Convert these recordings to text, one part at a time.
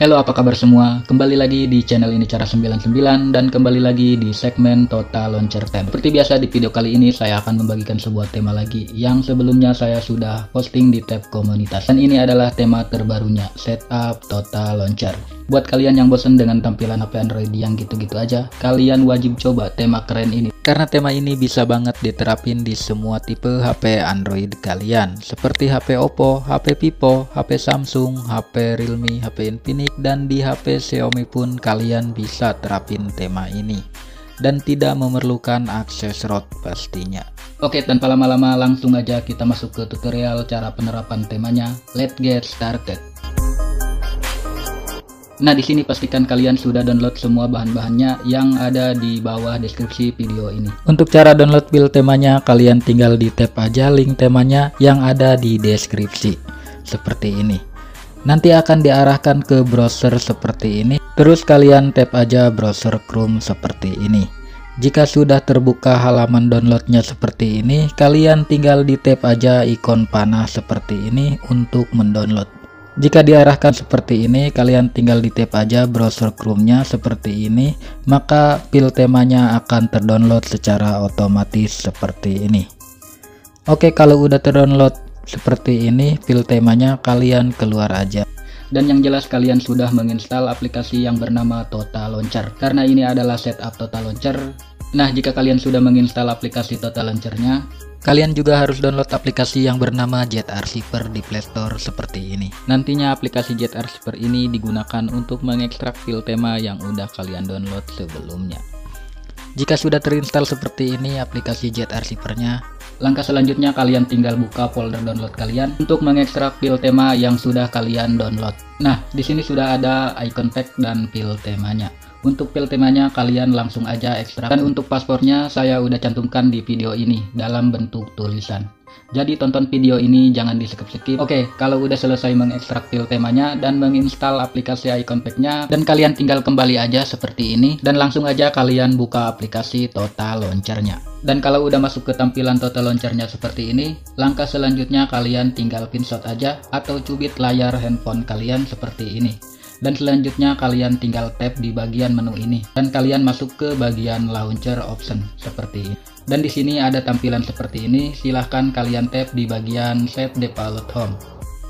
Halo, apa kabar semua? Kembali lagi di channel ini Cara 99 dan kembali lagi di segmen Total Launcher Tab. Seperti biasa di video kali ini saya akan membagikan sebuah tema lagi yang sebelumnya saya sudah posting di tab komunitas. Dan ini adalah tema terbarunya, Setup Total Launcher. Buat kalian yang bosan dengan tampilan HP Android yang gitu-gitu aja, kalian wajib coba tema keren ini. Karena tema ini bisa banget diterapin di semua tipe HP Android kalian, seperti HP Oppo, HP Vivo, HP Samsung, HP Realme, HP Infinix, dan di HP Xiaomi pun kalian bisa terapin tema ini. Dan tidak memerlukan akses root pastinya. Oke, tanpa lama-lama langsung aja kita masuk ke tutorial cara penerapan temanya. Let's get started. Nah, di sini pastikan kalian sudah download semua bahan-bahannya yang ada di bawah deskripsi video ini. Untuk cara download build temanya, kalian tinggal di tap aja link temanya yang ada di deskripsi. Seperti ini. Nanti akan diarahkan ke browser seperti ini. Terus kalian tap aja browser Chrome seperti ini. Jika sudah terbuka halaman downloadnya seperti ini, kalian tinggal di tap aja ikon panah seperti ini untuk mendownload. Jika diarahkan seperti ini, kalian tinggal di tap aja browser Chrome-nya seperti ini, maka file temanya akan terdownload secara otomatis seperti ini. Oke, kalau udah terdownload seperti ini file temanya, kalian keluar aja. Dan yang jelas kalian sudah menginstal aplikasi yang bernama Total Launcher, karena ini adalah setup Total Launcher. Nah, jika kalian sudah menginstal aplikasi Total Launcher-nya, kalian juga harus download aplikasi yang bernama Jet Archiver di Play Store seperti ini. Nantinya aplikasi Jet Archiver ini digunakan untuk mengekstrak file tema yang udah kalian download sebelumnya. Jika sudah terinstall seperti ini aplikasi Jet Archiver-nya, langkah selanjutnya kalian tinggal buka folder download kalian untuk mengekstrak file tema yang sudah kalian download. Nah, di sini sudah ada icon pack dan file temanya. Untuk file temanya kalian langsung aja ekstrak, dan untuk paspornya saya udah cantumkan di video ini dalam bentuk tulisan. Jadi tonton video ini jangan di skip-skip. Oke, kalau udah selesai mengekstrak file temanya dan menginstal aplikasi icon pack-nya, dan kalian tinggal kembali aja seperti ini dan langsung aja kalian buka aplikasi Total Launcher-nya. Dan kalau udah masuk ke tampilan Total Launcher-nya seperti ini, langkah selanjutnya kalian tinggal pinshot aja atau cubit layar handphone kalian seperti ini. Dan selanjutnya kalian tinggal tap di bagian menu ini dan kalian masuk ke bagian launcher option seperti ini. Dan di sini ada tampilan seperti ini, silahkan kalian tap di bagian set default home.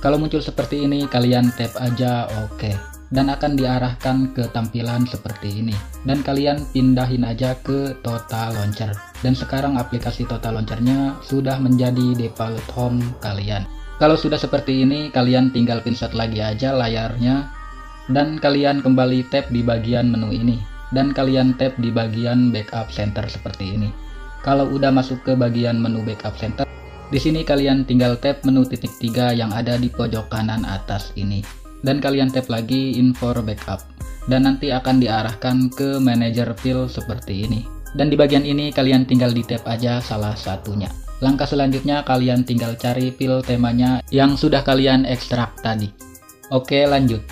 Kalau muncul seperti ini kalian tap aja OK dan akan diarahkan ke tampilan seperti ini. Dan kalian pindahin aja ke Total Launcher. Dan sekarang aplikasi Total Launcher-nya sudah menjadi default home kalian. Kalau sudah seperti ini kalian tinggal pinshot lagi aja layarnya. Dan kalian kembali tap di bagian menu ini dan kalian tap di bagian backup center seperti ini. Kalau udah masuk ke bagian menu backup center, di sini kalian tinggal tap menu titik 3 yang ada di pojok kanan atas ini dan kalian tap lagi info backup dan nanti akan diarahkan ke manager file seperti ini. Dan di bagian ini kalian tinggal di tap aja salah satunya. Langkah selanjutnya kalian tinggal cari file temanya yang sudah kalian ekstrak tadi. Oke, lanjut.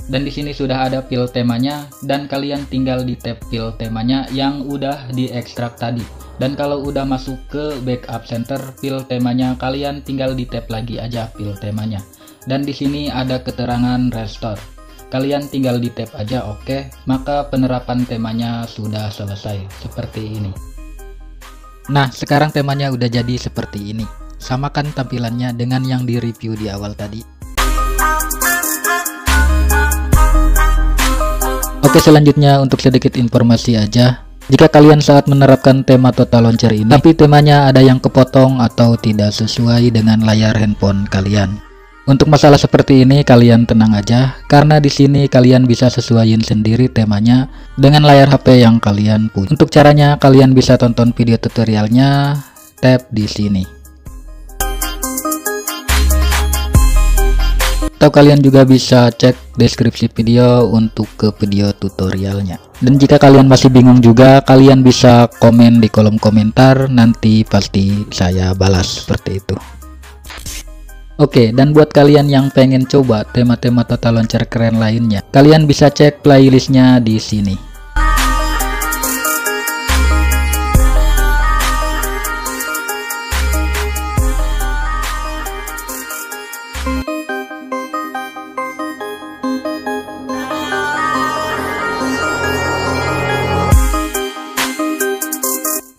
Dan di sini sudah ada file temanya dan kalian tinggal di tab file temanya yang udah diekstrak tadi. Dan kalau udah masuk ke backup center file temanya kalian tinggal di tab lagi aja file temanya. Dan di sini ada keterangan restore. Kalian tinggal di tab aja OK, maka penerapan temanya sudah selesai seperti ini. Nah, sekarang temanya udah jadi seperti ini. Samakan tampilannya dengan yang di review di awal tadi. Oke, selanjutnya untuk sedikit informasi aja. Jika kalian saat menerapkan tema Total Launcher ini, tapi temanya ada yang kepotong atau tidak sesuai dengan layar handphone kalian. Untuk masalah seperti ini kalian tenang aja, karena di sini kalian bisa sesuaiin sendiri temanya dengan layar HP yang kalian punya. Untuk caranya kalian bisa tonton video tutorialnya, tap di sini. Atau kalian juga bisa cek deskripsi video untuk ke video tutorialnya. Dan jika kalian masih bingung juga, kalian bisa komen di kolom komentar, nanti pasti saya balas seperti itu. Oke, dan buat kalian yang pengen coba tema-tema Total Launcher keren lainnya, kalian bisa cek playlistnya di sini.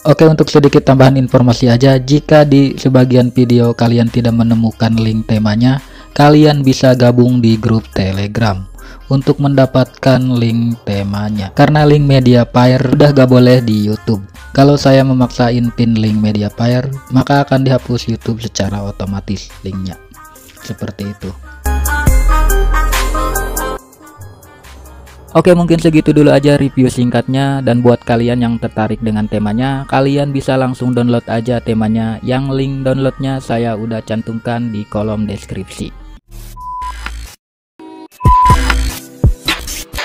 Oke, untuk sedikit tambahan informasi aja, jika di sebagian video kalian tidak menemukan link temanya, kalian bisa gabung di grup Telegram untuk mendapatkan link temanya. Karena link Mediafire udah gak boleh di YouTube. Kalau saya memaksain pin link Mediafire, maka akan dihapus YouTube secara otomatis linknya. Seperti itu. Oke, mungkin segitu dulu aja review singkatnya, dan buat kalian yang tertarik dengan temanya, kalian bisa langsung download aja temanya, yang link downloadnya saya udah cantumkan di kolom deskripsi.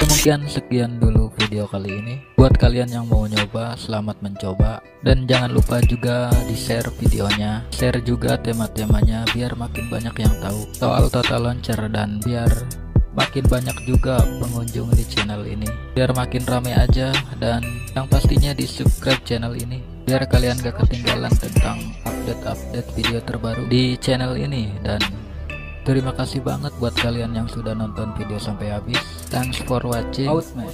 Mungkin sekian dulu video kali ini. Buat kalian yang mau nyoba, selamat mencoba, dan jangan lupa juga di share videonya, share juga tema-temanya biar makin banyak yang tahu soal total launcher, dan biar makin banyak juga pengunjung di channel ini, biar makin rame aja. Dan yang pastinya di subscribe channel ini biar kalian gak ketinggalan tentang update-update video terbaru di channel ini. Dan terima kasih banget buat kalian yang sudah nonton video sampai habis. Thanks for watching. Out, man.